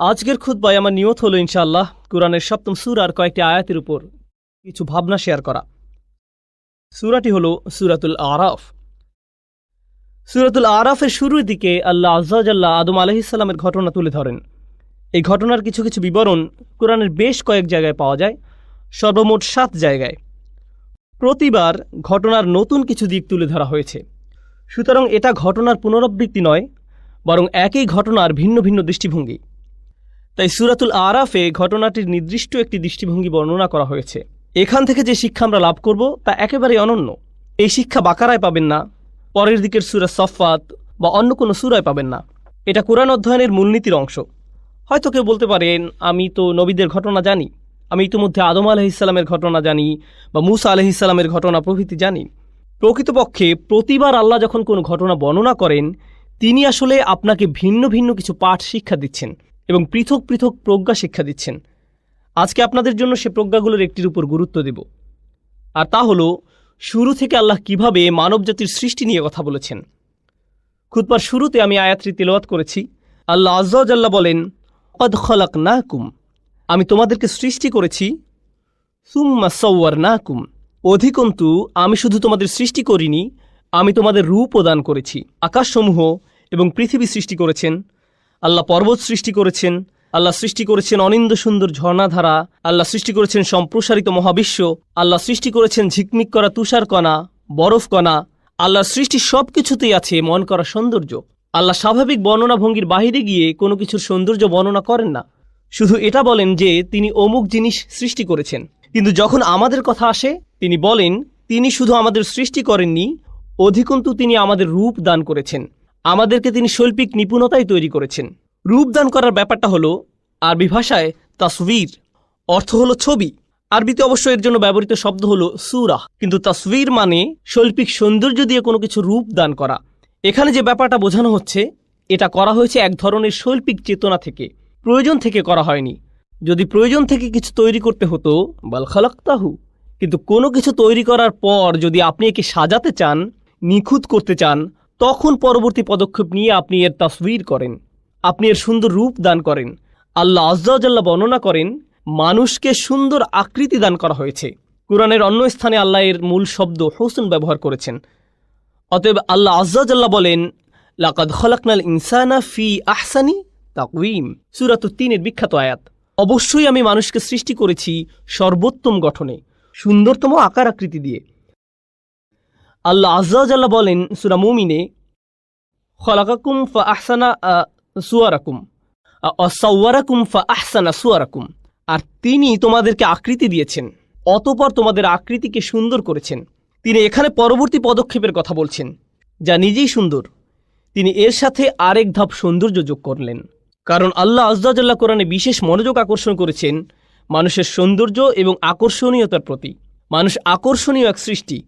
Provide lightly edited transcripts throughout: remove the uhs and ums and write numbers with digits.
আজকের খুতবায় আমার নিয়ত হলো ইনশাআল্লাহ কুরআনের ৭ম সূরার কয়েকটি আয়াতের উপর কিছু ভাবনা শেয়ার করা। সূরাটি হলো সূরাতুল আরাফ। সূরাতুল আরাফের শুরুর দিকে আল্লাহ আযজা ওয়া জাল্লা আদম আলাইহিস সালামের ঘটনা তুলে ধরেন। এই ঘটনার কিছু কিছু বিবরণ কুরআনের বেশ কয়েক জায়গায় পাওয়া যায়, সর্বমোট ৭ জায়গায়। প্রতিবার ঘটনার নতুন কিছু দিক তুলে ধরা হয়েছে। সুতরাং এটা ঘটনার পুনরাবৃত্তি নয়, বরং একই ঘটনার ভিন্ন ভিন্ন দৃষ্টিভঙ্গি। তাই সূরাতুল আরাফে ঘটনাটির নির্দিষ্ট একটি দৃষ্টিভঙ্গি বর্ণনা করা হয়েছে। এখান থেকে যে শিক্ষা আমরা লাভ করব তা একেবারেই অনন্য। এই শিক্ষা বাকারায় পাবেন না, পরের দিকের সূরা সফফাত বা অন্য কোনো সূরায় পাবেন না। এটা কোরআন অধ্যয়নের মূলনীতির অংশ। হয়তো কেউ বলতে পারেন, আমি তো নবীদের ঘটনা জানি, আমি ইতিমধ্যে আদম আলাইহিস সালামের ঘটনা জানি বা মূসা আলাইহিস সালামের ঘটনা প্রভৃতি জানি। প্রকৃতপক্ষে প্রতিবার আল্লাহ যখন কোনো ঘটনা বর্ণনা করেন, তিনি আসলে আপনাকে ভিন্ন ভিন্ন কিছু পাঠ শিক্ষা দিচ্ছেন এবং পৃথক পৃথক প্রজ্ঞা শিক্ষা দিচ্ছেন। আজকে আপনাদের জন্য সে প্রজ্ঞাগুলোর একটির উপর গুরুত্ব দেব, আর তা হলো শুরু থেকে আল্লাহ কিভাবে মানবজাতির সৃষ্টি নিয়ে কথা বলেছেন। খুতবার শুরুতে আমি আয়াতটি তিলাওয়াত করেছি। আল্লাহ আযজা ওয়া জাল্লা বলেন, ক্বাদ খালাকনাকুম, আমি তোমাদেরকে সৃষ্টি করেছি, সুম্মা সাওয়ারনাকুম, অধিকন্তু আমি শুধু তোমাদের সৃষ্টি করিনি, আমি তোমাদের রূপও দান করেছি। আকাশসমূহ এবং পৃথিবী সৃষ্টি করেছেন আল্লাহ, পর্বত সৃষ্টি করেছেন আল্লাহ, সৃষ্টি করেছেন অনিন্দ্য সুন্দর ঝর্ণাধারা, আল্লাহ সৃষ্টি করেছেন সম্প্রসারিত মহাবিশ্ব, আল্লাহ সৃষ্টি করেছেন ঝিকমিক করা তুষারকণা, বরফকণা। আল্লাহর সৃষ্টি সব কিছুতেই আছে মন করা সৌন্দর্য। আল্লাহ স্বাভাবিক বর্ণনা ভঙ্গির বাহিরে গিয়ে কোনো কিছুর সৌন্দর্য বর্ণনা করেন না, শুধু এটা বলেন যে তিনি অমুক জিনিস সৃষ্টি করেছেন। কিন্তু যখন আমাদের কথা আসে, তিনি বলেন তিনি শুধু আমাদের সৃষ্টি করেননি, অধিকন্তু তিনি আমাদের রূপ দান করেছেন, আমাদেরকে তিনি শৈল্পিক নিপুণতায় তৈরি করেছেন। রূপ দান করার ব্যাপারটা হলো আরবি ভাষায় তাসভির, অর্থ হলো ছবি। আরবিতে অবশ্য এর জন্য ব্যবহৃত শব্দ হলো সূরাহ, কিন্তু তাসভির মানে শৈল্পিক সৌন্দর্য দিয়ে কোনো কিছু রূপ দান করা। এখানে যে ব্যাপারটা বোঝানো হচ্ছে, এটা করা হয়েছে এক ধরনের শৈল্পিক চেতনা থেকে, প্রয়োজন থেকে করা হয়নি। যদি প্রয়োজন থেকে কিছু তৈরি করতে হতো, বাল খালাকতাহু, কিন্তু কোনো কিছু তৈরি করার পর যদি আপনি একে সাজাতে চান, নিখুঁত করতে চান, তখন পরবর্তী পদক্ষেপ নিয়ে আপনি এর তাসভির করেন, আপনি এর সুন্দর রূপ দান করেন। আল্লাহ আযজা ওয়া জাল্লা বর্ণনা করেন, মানুষকে সুন্দর আকৃতি দান করা হয়েছে। কুরআনের অন্য স্থানে আল্লাহ এর মূল শব্দ হুসন ব্যবহার করেছেন। অতএব আল্লাহ আযজা ওয়া জাল্লা বলেন, লাকাদ খালাকনাল ইনসানা ফি আহসানি তাকওয়িম, সূরা ৩ এর বিখ্যাত আয়াত। অবশ্যই আমি মানুষকে সৃষ্টি করেছি সর্বোত্তম গঠনে, সুন্দরতম আকার আকৃতি দিয়ে। আল্লাহ আযজা ওয়া জাল্লা বলেন সূরা মুমিনে, খালাকাকুম ফা আহসানা সুওয়ারাকুম সাওয়ারাকুম ফা আহসানা সুওয়ারাকুম, আর তিনি তোমাদেরকে আকৃতি দিয়েছেন, অতঃপর তোমাদের আকৃতিকে সুন্দর করেছেন। তিনি এখানে পরবর্তী পদক্ষেপের কথা বলছেন, যা নিজেই সুন্দর। তিনি এর সাথে আরেক ধাপ সৌন্দর্য যোগ করলেন, কারণ আল্লাহ আযজা ওয়া জাল্লা কোরআনে বিশেষ মনোযোগ আকর্ষণ করেছেন মানুষের সৌন্দর্য এবং আকর্ষণীয়তার প্রতি। মানুষ আকর্ষণীয় এক সৃষ্টি,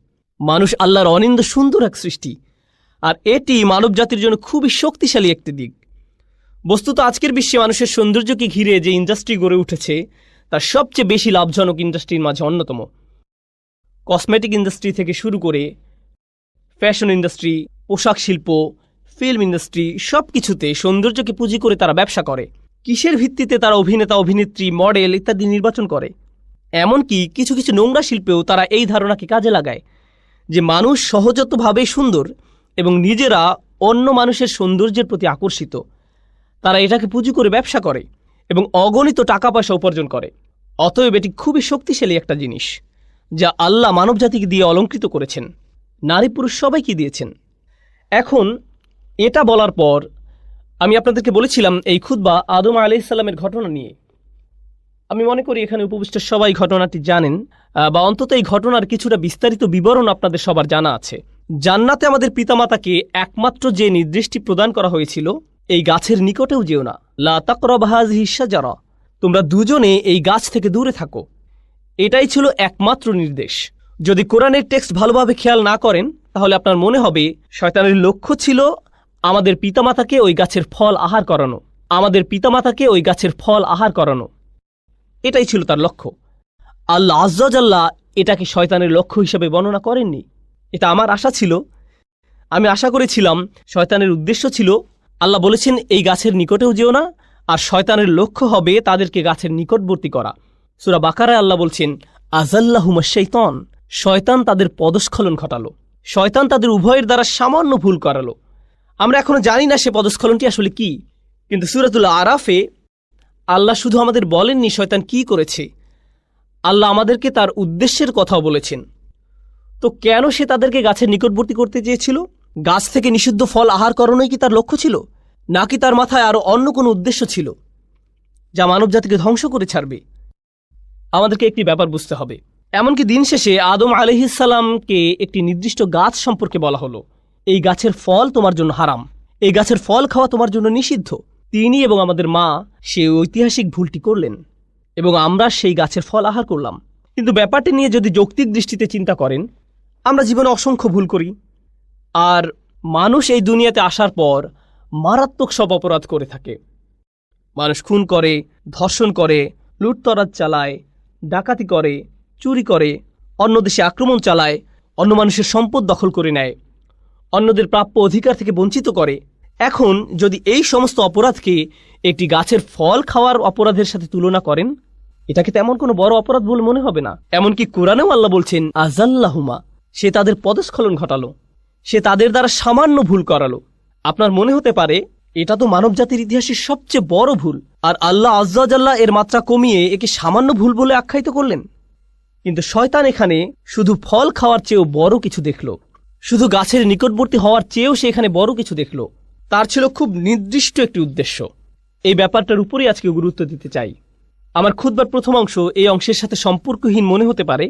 মানুষ আল্লাহর অনিন্দ সুন্দর এক সৃষ্টি, আর এটি মানব জাতির জন্য খুবই শক্তিশালী একটি দিক। বস্তুত আজকের বিশ্বে মানুষের সৌন্দর্যকে ঘিরে যে ইন্ডাস্ট্রি গড়ে উঠেছে, তার সবচেয়ে বেশি লাভজনক ইন্ডাস্ট্রির মাঝে অন্যতম। কসমেটিক ইন্ডাস্ট্রি থেকে শুরু করে ফ্যাশন ইন্ডাস্ট্রি, পোশাক শিল্প, ফিল্ম ইন্ডাস্ট্রি, সব কিছুতে সৌন্দর্যকে পুঁজি করে তারা ব্যবসা করে। কিসের ভিত্তিতে তারা অভিনেতা, অভিনেত্রী, মডেল ইত্যাদি নির্বাচন করে। এমনকি কিছু কিছু নোংরা শিল্পেও তারা এই ধারণাকে কাজে লাগায় যে মানুষ সহজাতভাবেই সুন্দর এবং নিজেরা অন্য মানুষের সৌন্দর্যের প্রতি আকর্ষিত। তারা এটাকে পুঁজি করে ব্যবসা করে এবং অগণিত টাকা পয়সা উপার্জন করে। অতএব এটি খুবই শক্তিশালী একটা জিনিস, যা আল্লাহ মানবজাতিকে দিয়ে অলঙ্কৃত করেছেন, নারী পুরুষ সবাইকে দিয়েছেন। এখন এটা বলার পর আমি আপনাদেরকে বলেছিলাম এই খুতবা আদম আলাইহিস সালামের ঘটনা নিয়ে। আমি মনে করি এখানে উপবিষ্ট সবাই ঘটনাটি জানেন, বা অন্তত এই ঘটনার কিছুটা বিস্তারিত বিবরণ আপনাদের সবার জানা আছে। জান্নাতে আমাদের পিতামাতাকে একমাত্র যে নির্দেশটি প্রদান করা হয়েছিল, এই গাছের নিকটেও যেও না, লা তাকরাবু হাযিহি শাজারা, তোমরা দুজনে এই গাছ থেকে দূরে থাকো। এটাই ছিল একমাত্র নির্দেশ। যদি কোরআনের টেক্সট ভালোভাবে খেয়াল না করেন, তাহলে আপনার মনে হবে শয়তানের লক্ষ্য ছিল আমাদের পিতামাতাকে ওই গাছের ফল আহার করানো, আমাদের পিতামাতাকে ওই গাছের ফল আহার করানো, এটাই ছিল তার লক্ষ্য। আল্লাহ আযজা ওয়া জাল্লা এটাকে শয়তানের লক্ষ্য হিসেবে বর্ণনা করেননি। এটা আমার আশা ছিল, আমি আশা করেছিলাম শয়তানের উদ্দেশ্য ছিল, আল্লাহ বলেছেন এই গাছের নিকটেও যেও না, আর শয়তানের লক্ষ্য হবে তাদেরকে গাছের নিকটবর্তী করা। সূরা বাকারায় আল্লাহ বলছেন, আযাল্লাহুমুশ শাইতান, শয়তান তাদের পদস্খলন ঘটালো, শয়তান তাদের উভয়ের দ্বারা সামান্য ভুল করালো। আমরা এখনো জানি না সে পদস্খলনটি আসলে কি, কিন্তু সূরাতুল আরাফে আল্লাহ শুধু আমাদের বলেননি শয়তান কি করেছে, আল্লাহ আমাদেরকে তার উদ্দেশ্যের কথাও বলেছেন। তো কেন সে তাদেরকে গাছের নিকটবর্তী করতে চেয়েছিল? গাছ থেকে নিষিদ্ধ ফল আহার করানোই কি তার লক্ষ্য ছিল, নাকি তার মাথায় আরও অন্য কোনো উদ্দেশ্য ছিল যা মানবজাতিকে ধ্বংস করে ছাড়বে? আমাদেরকে একটি ব্যাপার বুঝতে হবে। এমনকি দিন শেষে আদম আলাইহিসসালামকে একটি নির্দিষ্ট গাছ সম্পর্কে বলা হলো, এই গাছের ফল তোমার জন্য হারাম, এই গাছের ফল খাওয়া তোমার জন্য নিষিদ্ধ। তিনি এবং আমাদের মা সেই ঐতিহাসিক ভুলটি করলেন এবং আমরা সেই গাছের ফল আহার করলাম। কিন্তু ব্যাপারটি নিয়ে যদি যৌক্তিক দৃষ্টিতে চিন্তা করেন, আমরা জীবনে অসংখ্য ভুল করি, আর মানুষ এই দুনিয়াতে আসার পর মারাত্মক সব অপরাধ করে থাকে। মানুষ খুন করে, ধর্ষণ করে, লুটতরাজ চালায়, ডাকাতি করে, চুরি করে, অন্য দেশে আক্রমণ চালায়, অন্য মানুষের সম্পদ দখল করে নেয়, অন্যদের প্রাপ্য অধিকার থেকে বঞ্চিত করে। এখন যদি এই সমস্ত অপরাধকে একটি গাছের ফল খাওয়ার অপরাধের সাথে তুলনা করেন, এটাকে তেমন কোনো বড় অপরাধ বলে মনে হবে না। এমনকি কোরআনেও আল্লাহ বলছেন, আযাল্লাহুমা, সে তাদের পদস্খলন ঘটালো, সে তাদের দ্বারা সামান্য ভুল করালো। আপনার মনে হতে পারে এটা তো মানবজাতির ইতিহাসের সবচেয়ে বড় ভুল, আর আল্লাহ আয্যা ওয়া জাল্লা এর মাত্রা কমিয়ে একে সামান্য ভুল বলে আখ্যায়িত করলেন। কিন্তু শয়তান এখানে শুধু ফল খাওয়ার চেয়েও বড় কিছু দেখল, শুধু গাছের নিকটবর্তী হওয়ার চেয়েও সে এখানে বড় কিছু দেখল। তার ছিল খুব নির্দিষ্ট একটি উদ্দেশ্য। এই ব্যাপারটার উপরেই আজকে গুরুত্ব দিতে চাই। আমার খুতবার প্রথম অংশ এই অংশের সাথে সম্পর্কহীন মনে হতে পারে।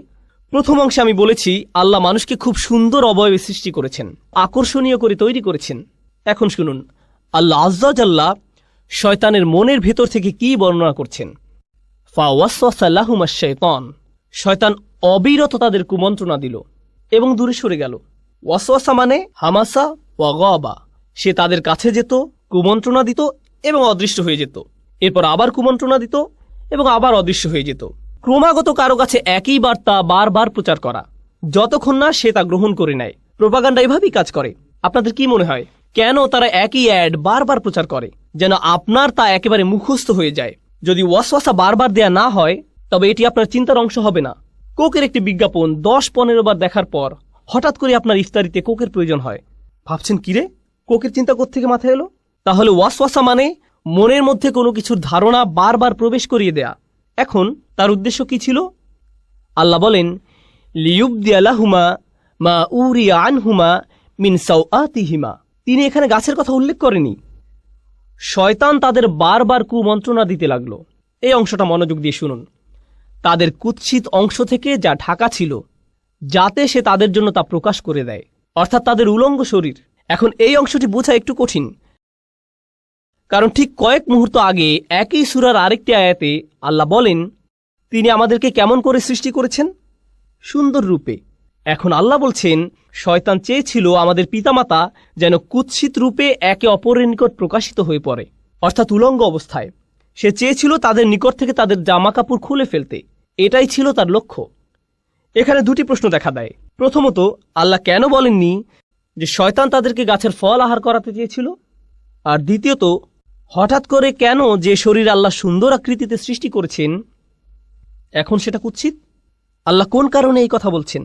প্রথম অংশে আমি বলেছি আল্লাহ মানুষকে খুব সুন্দর অবয়বে সৃষ্টি করেছেন, আকর্ষণীয় করে তৈরি করেছেন। এখন শুনুন আল্লাহ আয্যা ওয়া জাল্লা শয়তানের মনের ভেতর থেকে কি বর্ণনা করছেন। ফাওয়াসওয়াসা লাহুমাশ শাইতান, শয়তান অবিরত তাদের কুমন্ত্রণা দিল এবং দূরে সরে গেল। ওয়াসওয়াসা মানে হামাসা ওয়া গাবা, সে তাদের কাছে যেত, কুমন্ত্রণা দিত এবং অদৃশ্য হয়ে যেত, এরপর আবার কুমন্ত্রণা দিত এবং আবার অদৃশ্য হয়ে যেত। ক্রমাগত কারো কাছে একই বার্তা বারবার প্রচার করা, যতক্ষণ না সে তা গ্রহণ করে নেয়। প্রোপাগান্ডা এভাবেই কাজ করে। আপনাদের কি মনে হয় কেন তারা একই অ্যাড বারবার প্রচার করে, যেন আপনার তা একেবারে মুখস্থ হয়ে যায়? যদি ওয়াসওয়াসা বারবার দেয়া না হয় তবে এটি আপনার চিন্তার অংশ হবে না। কোকের একটি বিজ্ঞাপন 10-15 বার দেখার পর হঠাৎ করে আপনার ইফতারিতে কোকের প্রয়োজন হয়। ভাবছেন কিরে, কোকের চিন্তা কোত্থেকে মাথায় এলো? তাহলে ওয়াসওয়াসা মানে মনের মধ্যে কোনো কিছুর ধারণা বারবার প্রবেশ করিয়ে দেয়া। এখন তার উদ্দেশ্য কি ছিল? আল্লাহ বলেন, লিয়ুবদিয়া লাহুমা মা উরিয়া আনহুমা মিন সাওআতিহিমা। তিনি এখানে গাছের কথা উল্লেখ করেনি। শয়তান তাদের বারবার কুমন্ত্রণা দিতে লাগলো। এই অংশটা মনোযোগ দিয়ে শুনুন। তাদের কুৎসিত অংশ থেকে যা ঢাকা ছিল, যাতে সে তাদের জন্য তা প্রকাশ করে দেয়, অর্থাৎ তাদের উলঙ্গ শরীর। এখন এই অংশটি বোঝা একটু কঠিন, কারণ ঠিক কয়েক মুহূর্ত আগে একই সূরার আরেকটি আয়াতে আল্লাহ বলেন তিনি আমাদেরকে কেমন করে সৃষ্টি করেছেন? সুন্দর রূপে। এখন আল্লাহ বলছেন শয়তান চেয়েছিল আমাদের পিতামাতা যেন কুৎসিত রূপে একে অপরের নিকট প্রকাশিত হয়ে পড়ে, অর্থাৎ উলঙ্গ অবস্থায়। সে চেয়েছিল তাদের নিকট থেকে তাদের জামা কাপড় খুলে ফেলতে। এটাই ছিল তার লক্ষ্য। এখানে দুটি প্রশ্ন দেখা দেয়। প্রথমত, আল্লাহ কেন বলেননি যে শয়তান তাদেরকে গাছের ফল আহার করাতে চেয়েছিল? আর দ্বিতীয়ত, হঠাৎ করে কেন যে শরীর আল্লাহ সুন্দর আকৃতিতে সৃষ্টি করেছেন এখন সেটা কুৎসিত? আল্লাহ কোন কারণে এই কথা বলছেন?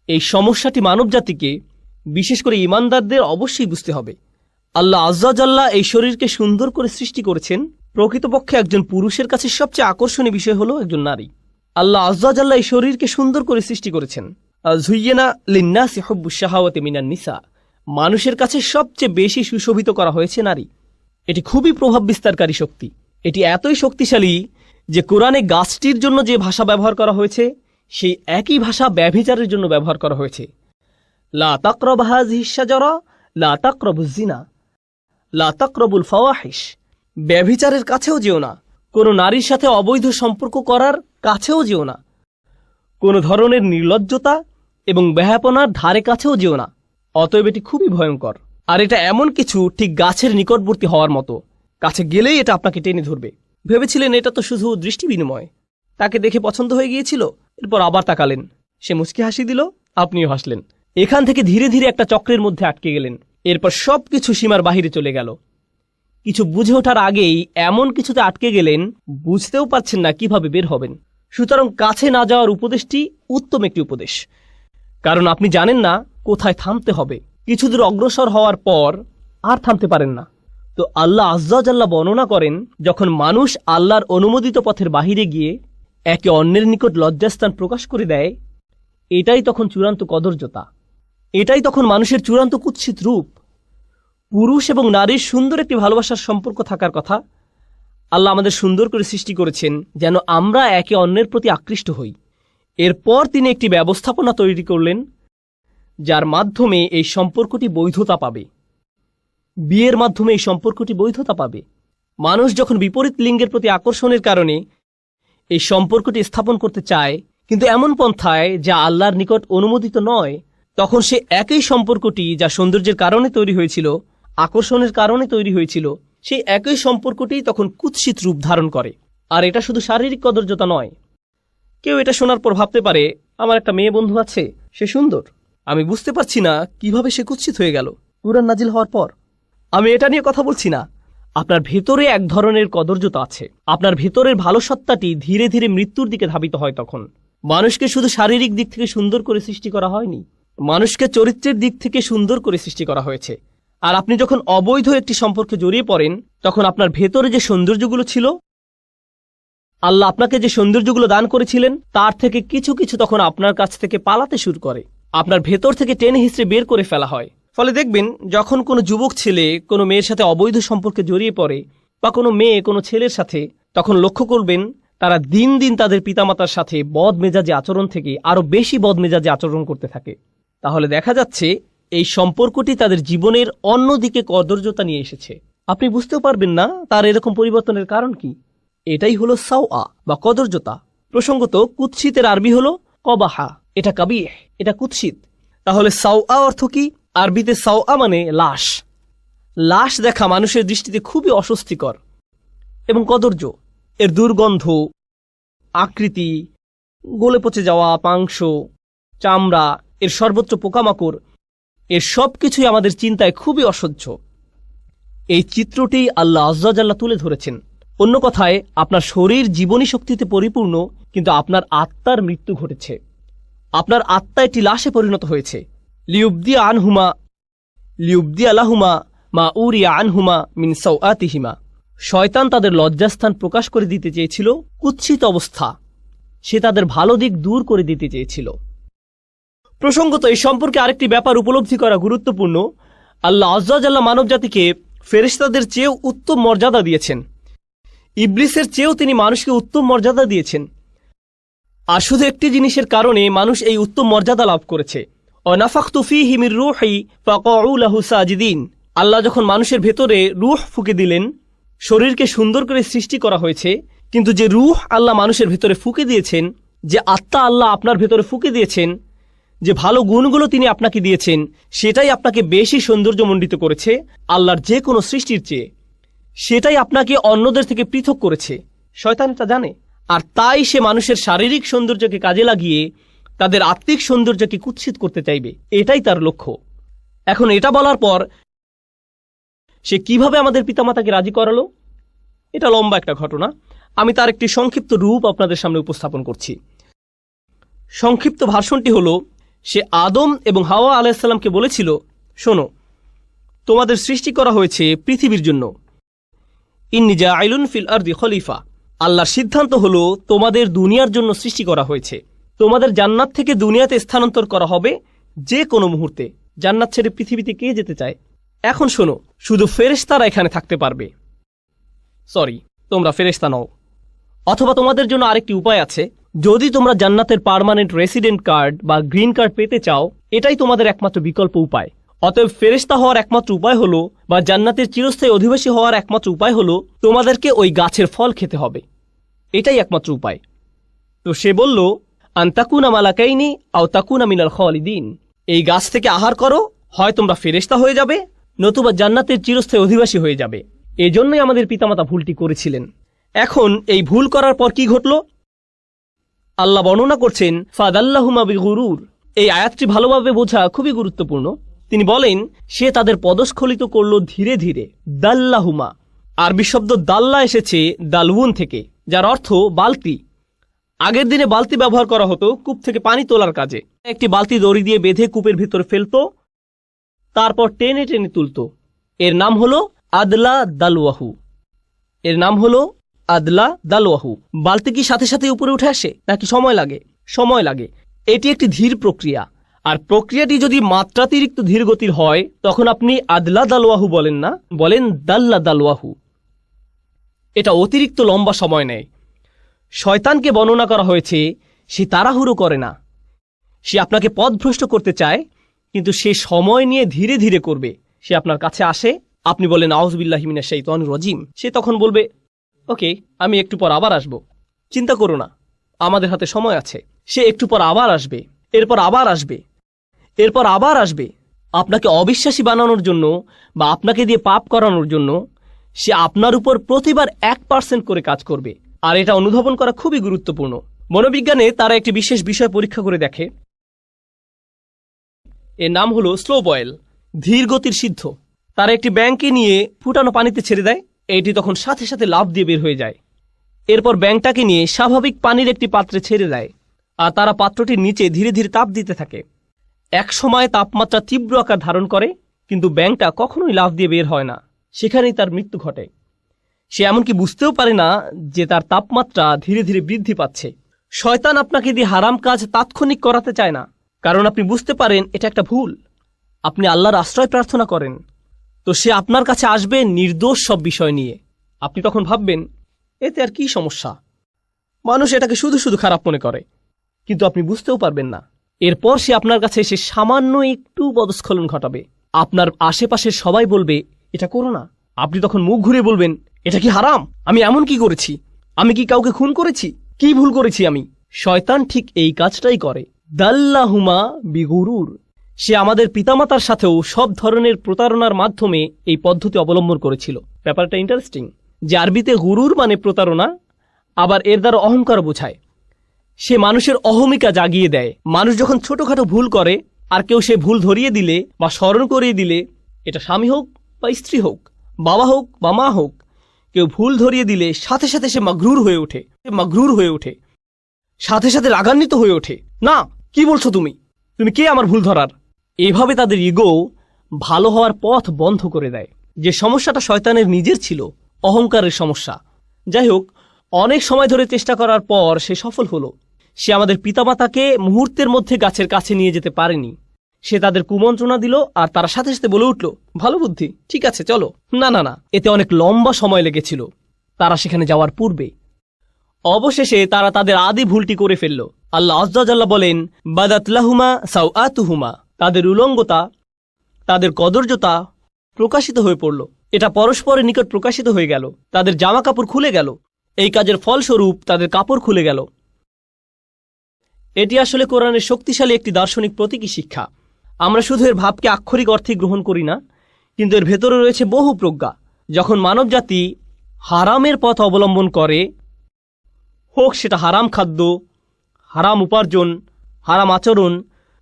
এই সমস্যাটি মানবজাতিকে, বিশেষ করে ঈমানদারদের অবশ্যই বুঝতে হবে। আল্লাহ আয্যা ওয়া জাল্লা এই শরীরকে সুন্দর করে সৃষ্টি করেছেন। প্রকৃতপক্ষে একজন পুরুষের কাছে সবচেয়ে আকর্ষণীয় বিষয় হলো একজন নারী। আল্লাহ আয্যা ওয়া জাল্লা এই শরীরকে সুন্দর করে সৃষ্টি করেছেন। যুয়্যিনা লিন্নাসি হুব্বুশ শাহাওয়াতি মিনান নিসা, মানুষের কাছে সবচেয়ে বেশি সুশোভিত করা হয়েছে নারী। এটি খুবই প্রভাব বিস্তারকারী শক্তি। এটি এতই শক্তিশালী যে কোরআনে গাছটির জন্য যে ভাষা ব্যবহার করা হয়েছে সেই একই ভাষা ব্যভিচারের জন্য ব্যবহার করা হয়েছে। লা তাকরাবু হাযিহিশ শাজারা লা তাকরাবুজ জিনা লা তাকরাবুল ফাওয়াহিশ। ব্যভিচারের কাছেও যেও না, কোনো নারীর সাথে অবৈধ সম্পর্ক করার কাছেও যেও না, কোনো ধরনের নির্লজ্জতা এবং বেহাপনার ধারে কাছেও যেও না। অতএব এটি খুবই ভয়ঙ্কর। আর এটা এমন কিছু ঠিক গাছের নিকটবর্তী হওয়ার মতো, কাছে গেলেই এটা আপনাকে টেনে ধরবে। ভেবেছিলেন এটা তো শুধু দৃষ্টি বিনিময়, তাকে দেখে পছন্দ হয়ে গিয়েছিল, এরপর আবার তাকালেন, সে মুচকি হাসি দিল, আপনিও হাসলেন। এখান থেকে ধীরে ধীরে একটা চক্রের মধ্যে আটকে গেলেন। এরপর সবকিছু সীমার বাহিরে চলে গেল। কিছু বুঝে ওঠার আগেই এমন কিছুতে আটকে গেলেন, বুঝতেও পারছেন না কিভাবে বের হবেন। সুতরাং কাছে না যাওয়ার উপদেশটি উত্তম একটি উপদেশ, কারণ আপনি জানেন না কোথায় থামতে হবে। কিছু দূর অগ্রসর হওয়ার পর আর থামতে পারেন না। তো আল্লাহ আজ্জা জাল্লা বর্ণনা করেন, যখন মানুষ আল্লাহর অনুমোদিত পথের বাহিরে গিয়ে একে অন্যের নিকট লজ্জাস্থান প্রকাশ করে দেয়, এটাই তখন চূড়ান্ত কদর্যতা, এটাই তখন মানুষের চূড়ান্ত কুৎসিত রূপ। পুরুষ এবং নারীর সুন্দর একটি ভালোবাসার সম্পর্ক থাকার কথা। আল্লাহ আমাদের সুন্দর করে সৃষ্টি করেছেন যেন আমরা একে অন্যের প্রতি আকৃষ্ট হই। এরপর তিনি একটি ব্যবস্থাপনা তৈরি করলেন যার মাধ্যমে এই সম্পর্কটি বৈধতা পাবে। বিয়ের মাধ্যমে এই সম্পর্কটি বৈধতা পাবে। মানুষ যখন বিপরীত লিঙ্গের প্রতি আকর্ষণের কারণে এই সম্পর্কটি স্থাপন করতে চায়, কিন্তু এমন পন্থায় যা আল্লাহর নিকট অনুমোদিত নয়, তখন সে একই সম্পর্কটি যা সৌন্দর্যের কারণে তৈরি হয়েছিল, আকর্ষণের কারণে তৈরি হয়েছিল, সেই একই সম্পর্কটি তখন কুৎসিত রূপ ধারণ করে। আর এটা শুধু শারীরিক কদর্যতা নয়। কেউ এটা শোনার পর ভাবতে পারে, আমার একটা মেয়ে বন্ধু আছে, সে সুন্দর, আমি বুঝতে পারছি না কিভাবে সে কুৎসিত হয়ে গেল কুরআন নাজিল হওয়ার পর। আমি এটা নিয়ে কথা বলছি না। আপনার ভেতরে এক ধরনের কদর্যতা আছে। আপনার ভেতরের ভালো সত্তাটি ধীরে ধীরে মৃত্যুর দিকে ধাবিত হয়। তখন মানুষকে শুধু শারীরিক দিক থেকে সুন্দর করে সৃষ্টি করা হয়নি, মানুষকে চরিত্রের দিক থেকে সুন্দর করে সৃষ্টি করা হয়েছে। আর আপনি যখন অবৈধ একটি সম্পর্কে জড়িয়ে পড়েন, তখন আপনার ভেতরে যে সৌন্দর্যগুলো ছিল, আল্লাহ আপনাকে যে সৌন্দর্যগুলো দান করেছিলেন, তার থেকে কিছু কিছু তখন আপনার কাছ থেকে পালাতে শুরু করে। আপনার ভেতর থেকে টেনে হিঁচড়ে বের করে ফেলা হয়। ফলে দেখবেন, যখন কোনো যুবক ছেলে কোনো মেয়ের সাথে অবৈধ সম্পর্কে জড়িয়ে পড়ে, বা কোনো মেয়ে কোনো ছেলের সাথে, তখন লক্ষ্য করবেন তারা দিন দিন তাদের পিতামাতার সাথে বদমেজাজি আচরণ থেকে আরও বেশি বদমেজাজি আচরণ করতে থাকে। তাহলে দেখা যাচ্ছে এই সম্পর্কটি তাদের জীবনের অন্যদিকে কদর্যতা নিয়ে এসেছে। আপনি বুঝতেও পারবেন না তার এরকম পরিবর্তনের কারণ কি। এটাই হলো সাওয়া বা কদর্যতা। প্রসঙ্গত, কুৎসিতের আরবি হলো কবাহা, এটা কাবিহ, এটা কুৎসিত। তাহলে সাওয়া অর্থ কি? আরবিতে সাওয়া মানে লাশ। লাশ দেখা মানুষের দৃষ্টিতে খুবই অস্বস্তিকর এবং কদর্য। এর দুর্গন্ধ, আকৃতি, গলে পচে যাওয়া মাংস, চামড়া, এর সর্বত্র পোকামাকড়, এর সব কিছুই আমাদের চিন্তায় খুবই অসহ্য। এই চিত্রটি আল্লাহ আজ্জা জাল্লা তুলে ধরেছেন। অন্য কথায়, আপনার শরীর জীবনী শক্তিতে পরিপূর্ণ, কিন্তু আপনার আত্মার মৃত্যু ঘটেছে। আপনার আত্মা একটি লাশে পরিণত হয়েছে। লিউবদি আলাহুমা মা উরিয়া আনহুমা মিন সাওআতিহিমা। শয়তান তাদের লজ্জাস্থান প্রকাশ করে দিতে চেয়েছিল, কুৎসিত অবস্থা। সে তাদের ভালো দিক দূর করে দিতে চেয়েছিল। প্রসঙ্গত, এই সম্পর্কে আরেকটি ব্যাপার উপলব্ধি করা গুরুত্বপূর্ণ। আল্লাহ আজ্জা জাল্লা মানব জাতিকে ফেরেশতাদের চেয়েও উত্তম মর্যাদা দিয়েছেন। ইবলিসের চেয়েও তিনি মানুষকে উত্তম মর্যাদা দিয়েছেন। আর শুধু একটি জিনিসের কারণে মানুষ এই উত্তম মর্যাদা লাভ করেছে। অনাফাখতু ফীহি মির রূহি ফাকাউ লাহু সাজিদিন। আল্লাহ যখন মানুষের ভেতরে রূহ ফুঁকে দিলেন, শরীরকে সুন্দর করে সৃষ্টি করা হয়েছে, কিন্তু যে রূহ আল্লাহ মানুষের ভেতরে ফুঁকে দিয়েছেন, যে আত্মা আল্লাহ আপনার ভেতরে ফুঁকে দিয়েছেন, যে ভালো গুণগুলো তিনি আপনাকে দিয়েছেন, সেটাই আপনাকে বেশি সৌন্দর্যমণ্ডিত করেছে আল্লাহর যে কোনো সৃষ্টির চেয়ে। সেটাই আপনাকে অন্যদের থেকে পৃথক করেছে। শয়তান তা জানে, আর তাই সে মানুষের শারীরিক সৌন্দর্যকে কাজে লাগিয়ে তাদের আত্মিক সৌন্দর্যকে কুৎসিত করতে চাইবে। এটাই তার লক্ষ্য। এখন এটা বলার পর সে কিভাবে আমাদের পিতামাতাকে রাজি করালো, এটা লম্বা একটা ঘটনা। আমি তার একটি সংক্ষিপ্ত রূপ আপনাদের সামনে উপস্থাপন করছি। সংক্ষিপ্ত ভাষণটি হলো, সে আদম এবং হাওয়া আলাইহিসসালামকে বলেছিল, শোনো, তোমাদের সৃষ্টি করা হয়েছে পৃথিবীর জন্য। ইন্নী জাইলুন ফিল আরদি খলিফা। আল্লাহর সিদ্ধান্ত হলো তোমাদের দুনিয়ার জন্য সৃষ্টি করা হয়েছে। তোমাদের জান্নাত থেকে দুনিয়াতে স্থানান্তর করা হবে যে কোনো মুহূর্তে। জান্নাত ছেড়ে পৃথিবীতে কে যেতে চায়? এখন শোনো, শুধু ফেরেশতারা এখানে থাকতে পারবে। সরি, তোমরা ফেরেশতা নও। অথবা তোমাদের জন্য আরেকটি উপায় আছে। যদি তোমরা জান্নাতের পার্মানেন্ট রেসিডেন্ট কার্ড বা গ্রিন কার্ড পেতে চাও, এটাই তোমাদের একমাত্র বিকল্প উপায়। অতএব ফেরেশতা হওয়ার একমাত্র উপায় হলো, বা জান্নাতের চিরস্থায়ী অধিবাসী হওয়ার একমাত্র উপায় হলো, তোমাদেরকে ওই গাছের ফল খেতে হবে। এটাই একমাত্র উপায়। তো সে বলল, আনতাকুনা মালাকাইনি আও তাকুনা মিনাল খালিদিন। এই গাছ থেকে আহার করো, হয় তোমরা ফেরেশতা হয়ে যাবে, নতুবা জান্নাতের চিরস্থায়ী অধিবাসী হয়ে যাবে। এজন্যই আমাদের পিতামাতা ভুলটি করেছিলেন। এখন এই ভুল করার পর কি ঘটল? আল্লাহ বর্ণনা করছেন, ফাদাল্লাহুমা বিগুরুর। এই আয়াতটি ভালোভাবে বোঝা খুবই গুরুত্বপূর্ণ। তিনি বলেন, সে তাদের পদস্খলিত করল ধীরে ধীরে। দাল্লাহুমা আরবি শব্দ দাল্লা এসেছে দালউন থেকে, যার অর্থ বালতি। আগের দিনে বালতি ব্যবহার করা হতো কূপ থেকে পানি তোলার কাজে। একটি বালতি দড়ি দিয়ে বেঁধে কূপের ভিতরে ফেলতো, তারপর টেনে টেনে তুলতো। এর নাম হলো আদলা দালওয়াহু। এর নাম হলো আদলা দালওয়াহু। বালতি কি সাথে সাথে উপরে উঠে আসে নাকি সময় লাগে? সময় লাগে। এটি একটি ধীর প্রক্রিয়া, আর প্রক্রিয়াটি যদি মাত্রাতিরিক্ত ধীর গতির হয় তখন আপনি আদলা দালওয়াহু বলেন না, বলেন দাল্লা দালওয়াহু। এটা অতিরিক্ত লম্বা সময় নেয়। শয়তানকে বর্ণনা করা হয়েছে সে তাড়াহুড়ো করে না, সে আপনাকে পথভ্রষ্ট করতে চায়, কিন্তু সে সময় নিয়ে ধীরে ধীরে করবে। সে আপনার কাছে আসে, আপনি বলেন আউযু বিল্লাহি মিনাশ শাইতানির রাজিম, সে তখন বলবে ওকে, আমি একটু পর আবার আসব, চিন্তা করো না, আমাদের হাতে সময় আছে। সে একটু পর আবার আসবে, এরপর আবার আসবে, এরপর আবার আসবে, আপনাকে অবিশ্বাসী বানানোর জন্য বা আপনাকে দিয়ে পাপ করানোর জন্য। সে আপনার উপর প্রতিবার 1% করে কাজ করবে, আর এটা অনুধাবন করা খুবই গুরুত্বপূর্ণ। মনোবিজ্ঞানে তারা একটি বিশেষ বিষয় পরীক্ষা করে দেখে, এর নাম হলো স্লো বয়েল, ধীর গতির সিদ্ধ। তারা একটি ব্যাঙকে নিয়ে ফুটানো পানিতে ছেড়ে দেয়, এটি তখন সাথে সাথে লাফ দিয়ে বের হয়ে যায়। এরপর ব্যাঙটাকে নিয়ে স্বাভাবিক পানির একটি পাত্রে ছেড়ে দেয়, আর তারা পাত্রটির নিচে ধীরে ধীরে তাপ দিতে থাকে। এক সময় তাপমাত্রা তীব্র আকার ধারণ করে, কিন্তু ব্যাঙটা কখনোই লাফ দিয়ে বের হয় না, সেখানেই তার মৃত্যু ঘটে। সে এমনকি বুঝতেও পারে না যে তার তাপমাত্রা ধীরে ধীরে বৃদ্ধি পাচ্ছে। শয়তান আপনাকে দিয়ে হারাম কাজ তাৎক্ষণিক করাতে চায় না, কারণ আপনি বুঝতে পারেন এটা একটা ভুল। আপনি আল্লাহর আশ্রয় প্রার্থনা করেন, তো সে আপনার কাছে আসবে নির্দোষ সব বিষয় নিয়ে। আপনি তখন ভাববেন এতে আর কি সমস্যা, মানুষ এটাকে শুধু শুধু খারাপ মনে করে, কিন্তু আপনি বুঝতেও পারবেন না। এরপর সে আপনার কাছে এসে সামান্য একটু পদস্খলন ঘটাবে, আপনার আশেপাশের সবাই বলবে এটা করো না। আপনি তখন মুখ ঘুরিয়ে বলবেন এটা কি হারাম? আমি এমন কি করেছি? আমি কি কাউকে খুন করেছি? কি ভুল করেছি আমি? শয়তান ঠিক এই কাজটাই করে। দাল্লাহুমা বিগুরুর। সে আমাদের পিতামাতার সাথেও সব ধরনের প্রতারণার মাধ্যমে এই পদ্ধতি অবলম্বন করেছিল। ব্যাপারটা ইন্টারেস্টিং যে আরবিতে গুরুর মানে প্রতারণা, আবার এর দ্বারা অহংকার বোঝায়। সে মানুষের অহমিকা জাগিয়ে দেয়। মানুষ যখন ছোটখাটো ভুল করে আর কেউ সে ভুল ধরিয়ে দিলে বা স্মরণ করিয়ে দিলে, এটা স্বামী হোক বা স্ত্রী হোক, বাবা হোক বা মা হোক, কেউ ভুল ধরিয়ে দিলে সাথে সাথে সে মাগরুর হয়ে ওঠে, সাথে সাথে রাগান্বিত হয়ে ওঠে। না, কি বলছো তুমি? তুমি কে আমার ভুল ধরার? এভাবে তাদের ইগো ভালো হওয়ার পথ বন্ধ করে দেয়। যে সমস্যাটা শয়তানের নিজের ছিল, অহংকারের সমস্যা। যাই হোক, অনেক সময় ধরে চেষ্টা করার পর সে সফল হলো। সে আমাদের পিতামাতাকে মুহূর্তের মধ্যে গাছের কাছে নিয়ে যেতে পারেনি। সে তাদের কুমন্ত্রণা দিল, আর তারা সাথে সাথে বলে উঠল ভালো বুদ্ধি, ঠিক আছে চলো। না না না, এতে অনেক লম্বা সময় লেগেছিল তারা সেখানে যাওয়ার পূর্বে। অবশেষে তারা তাদের আদি ভুলটি করে ফেলল। আল্লাহ আযজা ওয়া জাল্লা বলেন বাদাত লাহুমা সাওআতুহুমা। তাদের উলঙ্গতা, তাদের কদর্যতা প্রকাশিত হয়ে পড়ল। এটা পরস্পরের নিকট প্রকাশিত হয়ে গেল। তাদের জামা কাপড় খুলে গেল। এই কাজের ফলস্বরূপ তাদের কাপড় খুলে গেল। এটি আসলে কোরআনের শক্তিশালী একটি দার্শনিক প্রতীকী শিক্ষা। আমরা শুধু এর ভাবকে আক্ষরিক অর্থে গ্রহণ করি না, কিন্তু এর ভেতরে রয়েছে বহু প্রজ্ঞা। যখন মানবজাতি হারামের পথ অবলম্বন করে, হোক সেটা হারাম খাদ্য, হারাম উপার্জন, হারাম আচরণ,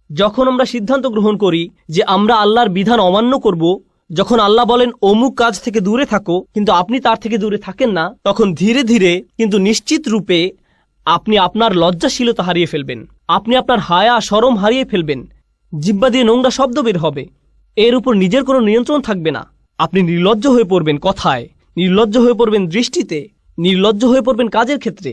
যখন আমরা সিদ্ধান্ত গ্রহণ করি যে আমরা আল্লাহর বিধান অমান্য করব, যখন আল্লাহ বলেন অমুক কাজ থেকে দূরে থাকো কিন্তু আপনি তার থেকে দূরে থাকেন না, তখন ধীরে ধীরে কিন্তু নিশ্চিত রূপে আপনি আপনার লজ্জাশীলতা হারিয়ে ফেলবেন। আপনি আপনার হায়া শরম হারিয়ে ফেলবেন। জিহ্বা দিয়ে নোংরা শব্দ বের হবে। এর উপর নিজের কোনো নিয়ন্ত্রণ থাকবে না। আপনি নির্লজ্জ হয়ে পড়বেন কথায়, নির্লজ্জ হয়ে পড়বেন দৃষ্টিতে, নির্লজ্জ হয়ে পড়বেন কাজের ক্ষেত্রে।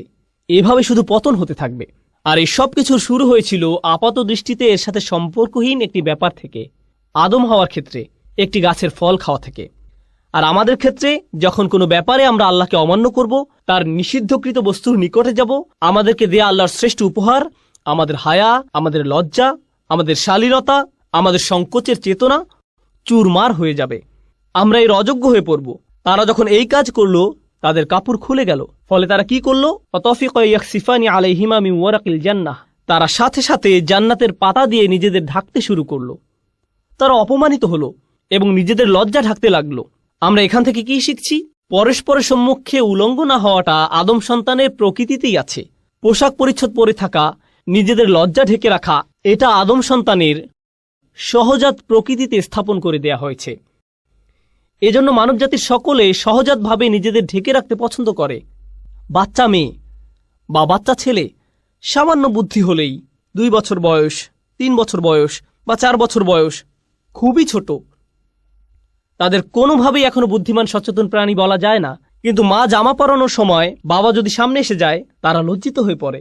এভাবে শুধু পতন হতে থাকবে। আর এই সব কিছুর শুরু হয়েছিল আপাত দৃষ্টিতে এর সাথে সম্পর্কহীন একটি ব্যাপার থেকে, আদম হওয়ার ক্ষেত্রে একটি গাছের ফল খাওয়া থেকে। আর আমাদের ক্ষেত্রে যখন কোনো ব্যাপারে আমরা আল্লাহকে অমান্য করব, তার নিষিদ্ধকৃত বস্তুর নিকটে যাব, আমাদেরকে দেয়া আল্লাহর শ্রেষ্ঠ উপহার, আমাদের হায়া, আমাদের লজ্জা, আমাদের শালীনতা, আমাদের সংকোচের চেতনা চুরমার হয়ে যাবে। আমরা এর অযোগ্য হয়ে পড়ব। তারা যখন এই কাজ করলো, তাদের কাপড় খুলে গেল। ফলে তারা কি করলো? অতফিকা ইয়াখসিফানি আলাইহিমা মিন ওয়ারাকিল জান্নাহ। তারা সাথে সাথে জান্নাতের পাতা দিয়ে নিজেদের ঢাকতে শুরু করলো। তারা অপমানিত হলো এবং নিজেদের লজ্জা ঢাকতে লাগলো। আমরা এখান থেকে কি শিখছি? পরস্পরের সম্মুখে উলঙ্গ না হওয়াটা আদম সন্তানের প্রকৃতিতেই আছে। পোশাক পরিচ্ছদ পরে থাকা, নিজেদের লজ্জা ঢেকে রাখা, এটা আদম সন্তানের সহজাত প্রকৃতিতে স্থাপন করে দেয়া হয়েছে। এজন্য মানবজাতির সকলে সহজাতভাবে নিজেদের ঢেকে রাখতে পছন্দ করে। বাচ্চা মেয়ে বা বাচ্চা ছেলে সামান্য বুদ্ধি হলেই 2 বছর বয়স, 3 বছর বয়স বা 4 বছর বয়স, খুবই ছোট, তাদের কোনোভাবেই এখনো বুদ্ধিমান সচেতন প্রাণী বলা যায় না। কিন্তু মা জামা পরানোর সময় বাবা যদি সামনে এসে যায়, তারা লজ্জিত হয়ে পড়ে,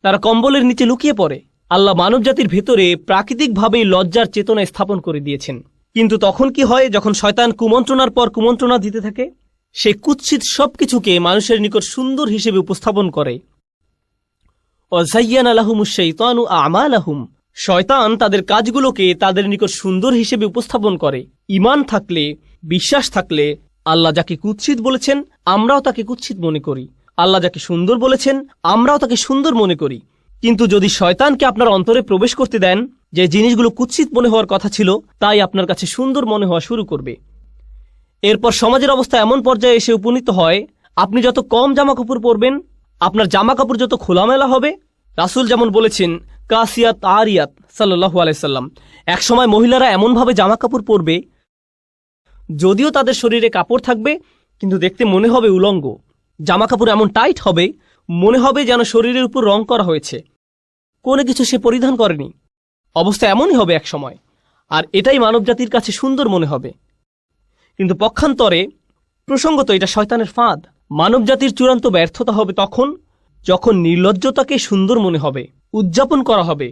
তারা কম্বলের নিচে লুকিয়ে পড়ে। আল্লাহ মানবজাতির ভেতরে প্রাকৃতিকভাবেই লজ্জার চেতনা স্থাপন করে দিয়েছেন। কিন্তু তখন কি হয়, যখন শয়তান কুমন্ত্রণার পর কুমন্ত্রণা দিতে থাকে, সে কুৎসিত সবকিছুকে মানুষের নিকট সুন্দর হিসেবে উপস্থাপন করে। ওয়াযায়্যানা লাহুমুশ শাইতানু আমালাহুম, শয়তান তাদের কাজগুলোকে তাদের নিকট সুন্দর হিসেবে উপস্থাপন করে। ঈমান থাকলে, বিশ্বাস থাকলে আল্লাহ যাকে কুৎসিত বলেছেন আমরাও তাকে কুৎসিত মনে করি, আল্লাহ যাকে সুন্দর বলেছেন আমরাও তাকে সুন্দর মনে করি। কিন্তু যদি শয়তানকে আপনার অন্তরে প্রবেশ করতে দেন, যে জিনিসগুলো কুৎসিত মনে হওয়ার কথা ছিল তাই আপনার কাছে সুন্দর মনে হওয়া শুরু করবে। এরপর সমাজের অবস্থা এমন পর্যায়ে এসে উপনীত হয়, আপনি যত কম জামাকাপড় পরবেন, আপনার জামাকাপড় যত খোলামেলা হবে। রাসূল যেমন বলেছেন, কাসিয়াত আরিয়াত সাল্লাল্লাহু আলাইহি সাল্লাম, একসময় মহিলারা এমনভাবে জামাকাপড় পরবে যদিও তাদের শরীরে কাপড় থাকবে কিন্তু দেখতে মনে হবে উলঙ্গ। জামাকাপড় এমন টাইট হবে মনে হবে যেন শরীরের উপর রং করা হয়েছে, কোনো কিছু সে পরিধান করেনি। অবস্থা এমনই হবে এক সময়, আর এটাই মানবজাতির কাছে সুন্দর মনে হবে। কিন্তু পক্ষান্তরে প্রসঙ্গত এটা শয়তানের ফাঁদ। মানবজাতির চূড়ান্ত ব্যর্থতা হবে তখন যখন নির্লজ্জতাকে সুন্দর মনে হবে, উদযাপন করা হবে।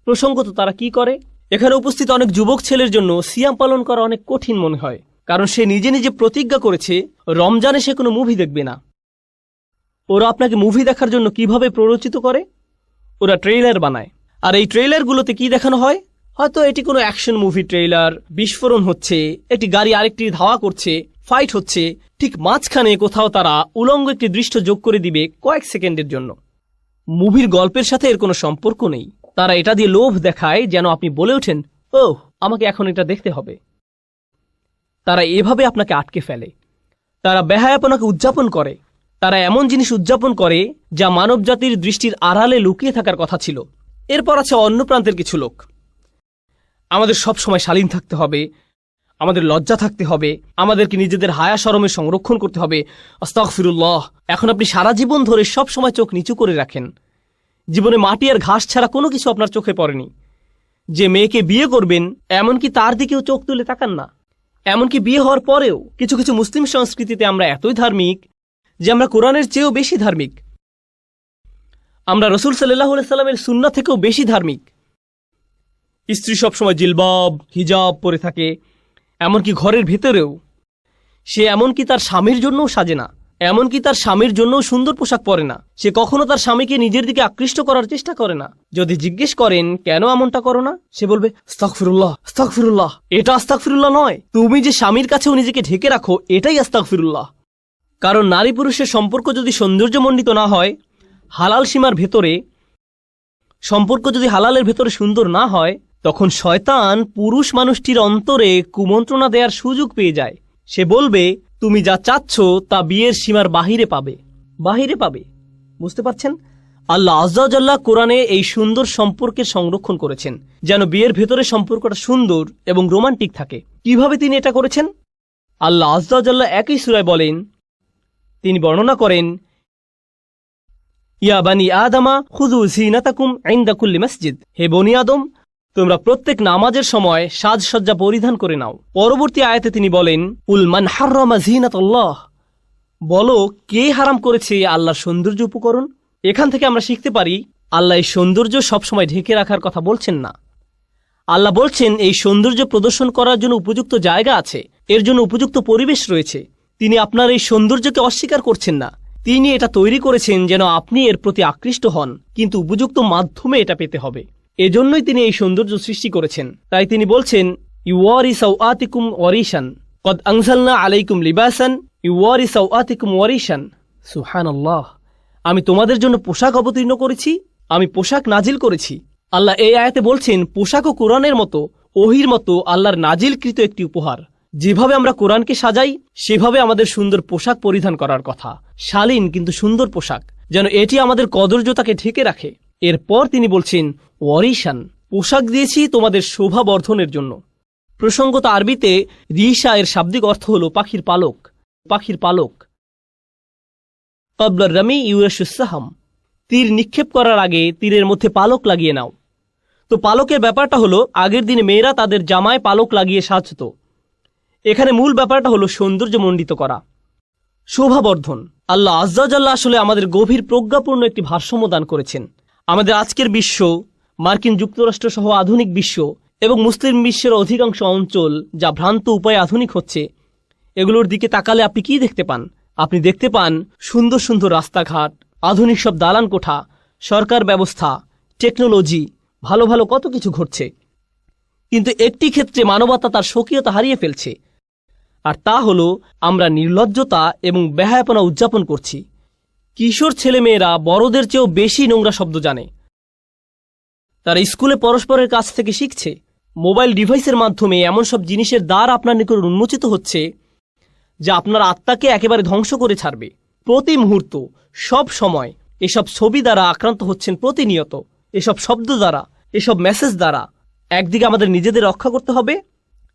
প্রসঙ্গত তারা কি করে, এখানে উপস্থিত অনেক যুবক ছেলের জন্য সিয়াম পালন করা অনেক কঠিন মনে হয়, কারণ সে নিজে নিজে প্রতিজ্ঞা করেছে রমজানে সে কোনো মুভি দেখবে না। ওরা আপনাকে মুভি দেখার জন্য কিভাবে প্ররোচিত করে, ওরা ট্রেইলার বানায়। আর এই ট্রেইলারগুলোতে কি দেখানো হয়, হয়তো এটি কোনো অ্যাকশন মুভি ট্রেইলার, বিস্ফোরণ হচ্ছে, একটি গাড়ি আরেকটি ধাওয়া করছে, ফাইট হচ্ছে, ঠিক মাঝখানে কোথাও তারা উলঙ্গ একটি দৃশ্য যোগ করে দিবে কয়েক সেকেন্ডের জন্য। মুভির গল্পের সাথে এর কোনো সম্পর্ক নেই। তারা এটা দিয়ে লোভ দেখায় যেন আপনি বলে ওঠেন, ওহ আমাকে এখন এটা দেখতে হবে। তারা এভাবে আপনাকে আটকে ফেলে। তারা বেহায়াপনাকে উদযাপন করে। তারা এমন জিনিস উদযাপন করে যা মানবজাতির দৃষ্টির আড়ালে লুকিয়ে থাকার কথা ছিল। এরপর আছে অন্য প্রান্তের কিছু লোক, আমাদের সব সময় শালীন থাকতে হবে, আমাদের লজ্জা থাকতে হবে, আমাদেরকে নিজেদের হায়া শরমের সংরক্ষণ করতে হবে। আস্তাগফিরুল্লাহ। এখন আপনি সারা জীবন ধরে সব সময় চোখ নিচু করে রাখেন, জীবনে মাটি আর ঘাস ছাড়া কোনো কিছু আপনার চোখে পড়েনি। যে মেয়েকে বিয়ে করবেন এমনকি তার দিকেও চোখ তুলে তাকান না। এমনকি বিয়ে হওয়ার পরেও কিছু কিছু মুসলিম সংস্কৃতিতে আমরা এতই ধার্মিক যে আমরা কোরআনের চেয়েও বেশি ধার্মিক, আমরা রাসূল সাল্লাল্লাহু আলাইহি সাল্লামের সুন্নাহ থেকেও বেশি ধার্মিক। স্ত্রী সবসময় জিলবাব হিজাব পরে থাকে, এমনকি ঘরের ভেতরেও সে এমনকি তার স্বামীর জন্যও সাজে না, এমনকি তার স্বামীর জন্যও সুন্দর পোশাক পরে না। সে কখনো তার স্বামীকে নিজের দিকে আকৃষ্ট করার চেষ্টা করে না। যদি জিজ্ঞেস করেন কেন এমনটা করো না, সে বলবে আস্তাগফিরুল্লাহ আস্তাগফিরুল্লাহ। এটা আস্তাগফিরুল্লাহ নয়, তুমি যে স্বামীর কাছেও নিজেকে ঢেকে রাখো এটাই আস্তাগফিরুল্লাহ। কারণ নারী পুরুষের সম্পর্ক যদি সৌন্দর্যমণ্ডিত না হয়, হালাল সীমার ভেতরে সম্পর্ক যদি হালালের ভেতরে সুন্দর না হয়, তখন শয়তান পুরুষ মানুষটির অন্তরে কুমন্ত্রণা দেওয়ার সুযোগ পেয়ে যায়। সে বলবে তুমি যা চাচ্ছ তা বিয়ের সীমার বাহিরে পাবে। বুঝতে পারছেন? আল্লাহ আযজা ওয়া জাল্লা কোরআনে এই সুন্দর সম্পর্কের সংরক্ষণ করেছেন যেন বিয়ের ভেতরে সম্পর্কটা সুন্দর এবং রোমান্টিক থাকে। কিভাবে তিনি এটা করেছেন? আল্লাহ আযজা ওয়া জাল্লা একই সূরায় বলেন, তিনি বর্ণনা করেন, ইয়া বানি আদমা খুযু যিনাতাকুম ইনদা কুল্লি মসজিদ, হে বনি আদম তোমরা প্রত্যেক নামাজের সময় সাজসজ্জা পরিধান করে নাও। পরবর্তী আয়াতে তিনি বলেন, কুল মান হাররামা যিনাতাল্লাহ, বলো কে হারাম করেছে আল্লাহর সৌন্দর্য উপকরণ। এখান থেকে আমরা শিখতে পারি আল্লাহ এই সৌন্দর্য সবসময় ঢেকে রাখার কথা বলছেন না। আল্লাহ বলছেন এই সৌন্দর্য প্রদর্শন করার জন্য উপযুক্ত জায়গা আছে, এর জন্য উপযুক্ত পরিবেশ রয়েছে। তিনি আপনার এই সৌন্দর্যকে অস্বীকার করছেন না, তিনি এটা তৈরি করেছেন যেন আপনি এর প্রতি আকৃষ্ট হন, কিন্তু উপযুক্ত মাধ্যমে এটা পেতে হবে। এজন্যই তিনি এই সৌন্দর্য সৃষ্টি করেছেন। তাই তিনি বলছেন, ইউওয়ারি সাওআতিকুম ওয়ারিশান কদ আনজালনা আলাইকুম লিবাসান ইউওয়ারি সাওআতিকুম ওয়ারিশান। সুবহানাল্লাহ। আমি তোমাদের জন্য পোশাক অবতীর্ণ করেছি, আমি পোশাক নাজিল করেছি। আল্লাহ এই আয়াতে বলছেন পোশাকও কোরআনের মতো, ওহির মতো আল্লাহর নাজিলকৃত একটি উপহার। যেভাবে আমরা কোরআনকে সাজাই সেভাবে আমাদের সুন্দর পোশাক পরিধান করার কথা, শালীন কিন্তু সুন্দর পোশাক, যেন এটি আমাদের কদর্যতাকে ঢেকে রাখে। এরপর তিনি বলছেন ওয়ারিশান, পোশাক দিয়েছি তোমাদের শোভা বর্ধনের জন্য। প্রসঙ্গত আরবিতে রিশা এর শাব্দিক অর্থ হল পাখির পালক। পাখির পালক। ক্বাবলা রামি ইউরাশুস সাহাম, তীর নিক্ষেপ করার আগে তীরের মধ্যে পালক লাগিয়ে নাও। তো পালকের ব্যাপারটা হলো আগের দিনে মেয়েরা তাদের জামায় পালক লাগিয়ে সাজত। এখানে মূল ব্যাপারটা হলো সৌন্দর্যমণ্ডিত করা, শোভাবর্ধন। আল্লাহ আজ্জা ওয়া জাল্লা আসলে আমাদের গভীর প্রজ্ঞাপূর্ণ একটি ভারসাম্য দান করেছেন। আমাদের আজকের বিশ্ব, মার্কিন যুক্তরাষ্ট্র সহ আধুনিক বিশ্ব এবং মুসলিম বিশ্বের অধিকাংশ অঞ্চল যা ভ্রান্ত উপায়ে আধুনিক হচ্ছে, এগুলোর দিকে তাকালে আপনি কি দেখতে পান? আপনি দেখতে পান সুন্দর সুন্দর রাস্তাঘাট, আধুনিক সব দালান কোঠা, সরকার ব্যবস্থা, টেকনোলজি, ভালো ভালো কত কিছু ঘটছে। কিন্তু একটি ক্ষেত্রে মানবতা তার স্বকীয়তা হারিয়ে ফেলছে, আর তা হলো আমরা নির্লজ্জতা এবং বেহায়াপনা উদযাপন করছি। কিশোর ছেলেমেয়েরা বড়দের চেয়েও বেশি নোংরা শব্দ জানে। তারা স্কুলে পরস্পরের কাছ থেকে শিখছে। মোবাইল ডিভাইসের মাধ্যমে এমন সব জিনিসের দ্বার আপনার নিকট উন্মোচিত হচ্ছে যা আপনার আত্মাকে একেবারে ধ্বংস করে ছাড়বে। প্রতি মুহূর্ত, সব সময় এসব ছবি দ্বারা আক্রান্ত হচ্ছেন প্রতিনিয়ত, এসব শব্দ দ্বারা, এসব মেসেজ দ্বারা। একদিকে আমাদের নিজেদের রক্ষা করতে হবে।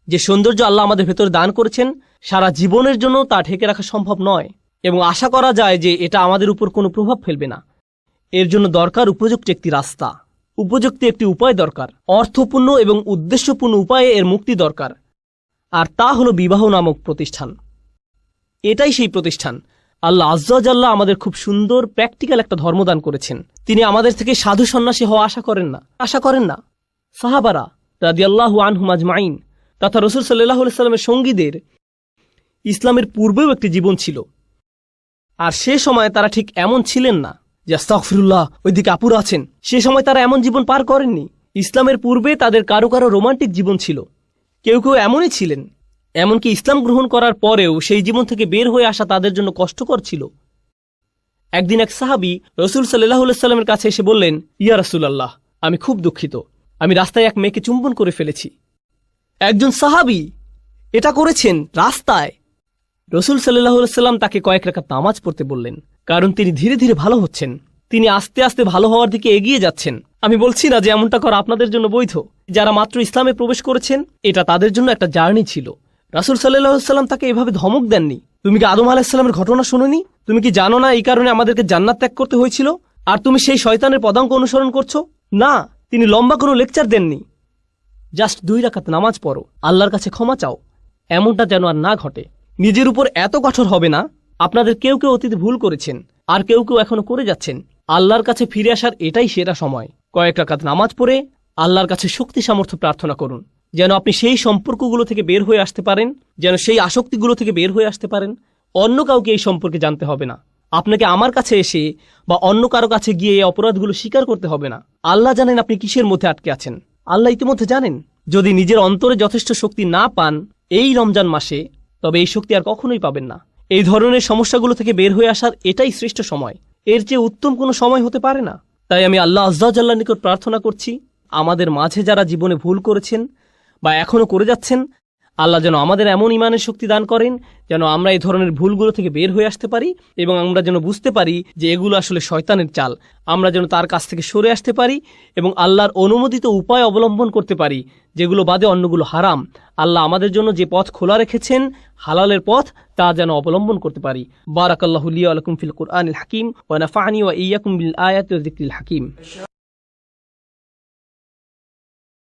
যে সৌন্দর্য আল্লাহ আমাদের ভেতরে দান করেছেন, সারা জীবনের জন্য তা ঢেকে রাখা সম্ভব নয়, এবং আশা করা যায় যে এটা আমাদের উপর কোনো প্রভাব ফেলবে না। এর জন্য দরকার উপযুক্ত একটি রাস্তা, উপযুক্ত একটি উপায় দরকার, অর্থপূর্ণ এবং উদ্দেশ্যপূর্ণ উপায়ে এর মুক্তি দরকার। আর তা হলো বিবাহ নামক প্রতিষ্ঠান। এটাই সেই প্রতিষ্ঠান। আল্লাহ আজ্জা ওয়া জাল্লা আমাদের খুব সুন্দর প্র্যাকটিক্যাল একটা ধর্মদান করেছেন। তিনি আমাদের থেকে সাধু সন্ন্যাসী হওয়া আশা করেন না। সাহাবারা রাদিয়াল্লাহু আনহুম আজমাইন তথা রাসূল সাল্লাল্লাহু আলাইহি সাল্লামের সঙ্গীদের ইসলামের পূর্বেও একটি জীবন ছিল, আর সে সময় তারা ঠিক এমন ছিলেন না যে আস্তাগফিরুল্লাহ ওইদিকে আপুরা আছেন। সে সময় তারা এমন জীবন পার করেননি। ইসলামের পূর্বে তাদের কারো কারো রোমান্টিক জীবন ছিল, কেউ কেউ এমনই ছিলেন। এমনকি ইসলাম গ্রহণ করার পরেও সেই জীবন থেকে বের হয়ে আসা তাদের জন্য কষ্টকর ছিল। একদিন এক সাহাবী রাসূল সাল্লাল্লাহু আলাইহি সাল্লামের কাছে এসে বললেন, ইয়া রাসূলুল্লাহ, আমি খুব দুঃখিত, আমি রাস্তায় এক মেয়েকে চুম্বন করে ফেলেছি। একজন সাহাবী এটা করেছেন রাস্তায়। রাসূল সাল্লাল্লাহু আলাইহি সাল্লাম তাকে কয়েক রাকাত নামাজ পড়তে বললেন, কারণ তিনি ধীরে ধীরে ভালো হচ্ছেন, তিনি আস্তে আস্তে ভালো হওয়ার দিকে এগিয়ে যাচ্ছেন। আমি বলছি না যে এমনটা করা আপনাদের জন্য বৈধ। যারা মাত্র ইসলামে প্রবেশ করেছেন, এটা তাদের জন্য একটা জার্নি ছিল। রাসূল সাল্লাল্লাহু আলাইহি সাল্লাম তাকে এভাবে ধমক দেননি। তুমি কি আদম আলাইহিস সালামের ঘটনা শোনোনি? তুমি কি জানো না এই কারণে আমাদেরকে জান্নাত ত্যাগ করতে হয়েছিল, আর তুমি সেই শয়তানের পদাঙ্ক অনুসরণ করছো? না, তিনি লম্বা কোনো লেকচার দেননি। জাস্ট 2 রাকাত নামাজ পড়ো, আল্লাহর কাছে ক্ষমা চাও, এমনটা যেন আর না ঘটে। নিজের উপর এত কঠোর হবে না। আপনাদের কেউ কেউ অতীতে ভুল করেছেন, আর কেউ কেউ এখনো করে যাচ্ছেন। আল্লাহর কাছে ফিরে আসার এটাই সেরা সময়। কয়েক রাকাত নামাজ পড়ে আল্লাহর কাছে শক্তি সামর্থ্য প্রার্থনা করুন, যেন আপনি সেই সম্পর্কগুলো থেকে বের হয়ে আসতে পারেন, যেন সেই আসক্তিগুলো থেকে বের হয়ে আসতে পারেন। অন্য কাউকে এই সম্পর্কে জানতে হবে না। আপনাকে আমার কাছে এসে বা অন্য কারো কাছে গিয়ে এই অপরাধগুলো স্বীকার করতে হবে না। আল্লাহ জানেন আপনি কিসের মধ্যে আটকে আছেন। আল্লাহ ইতিমধ্যে জানেন। যদি নিজের অন্তরে যথেষ্ট শক্তি না পান এই রমজান মাসে, তবে এই শক্তি আর কখনোই পাবেন না। এই ধরনের সমস্যাগুলো থেকে বের হয়ে আসার এটাই শ্রেষ্ঠ সময়। এর চেয়ে উত্তম কোনো সময় হতে পারে না। তাই আমি আল্লাহ আজ্জা ওয়া জাল্লার নিকট প্রার্থনা করছি, আমাদের মাঝে যারা জীবনে ভুল করেছেন বা এখনো করে যাচ্ছেন, আল্লাহ যেন আমাদের এমন ইমানের শক্তি দান করেন যেন আমরা এই ধরনের ভুলগুলো থেকে বের হয়ে আসতে পারি, এবং আমরা যেন বুঝতে পারি যে এগুলো আসলে শয়তানের চাল। আমরা যেন তার কাছ থেকে সরে আসতে পারি এবং আল্লাহর অনুমোদিত উপায় অবলম্বন করতে পারি, যেগুলো বাদে অন্যগুলো হারাম। আল্লাহ আমাদের জন্য যে পথ খোলা রেখেছেন, হালালের পথ, তা যেন অবলম্বন করতে পারি। বারাকাল্লাহু লি ওয়া লাকুম ফিল কুরআনিল হাকিম ওয়া নাফা'নি ওয়া ইয়্যাকুম বিল আয়াতি ওয়া যিকরিল হাকিম।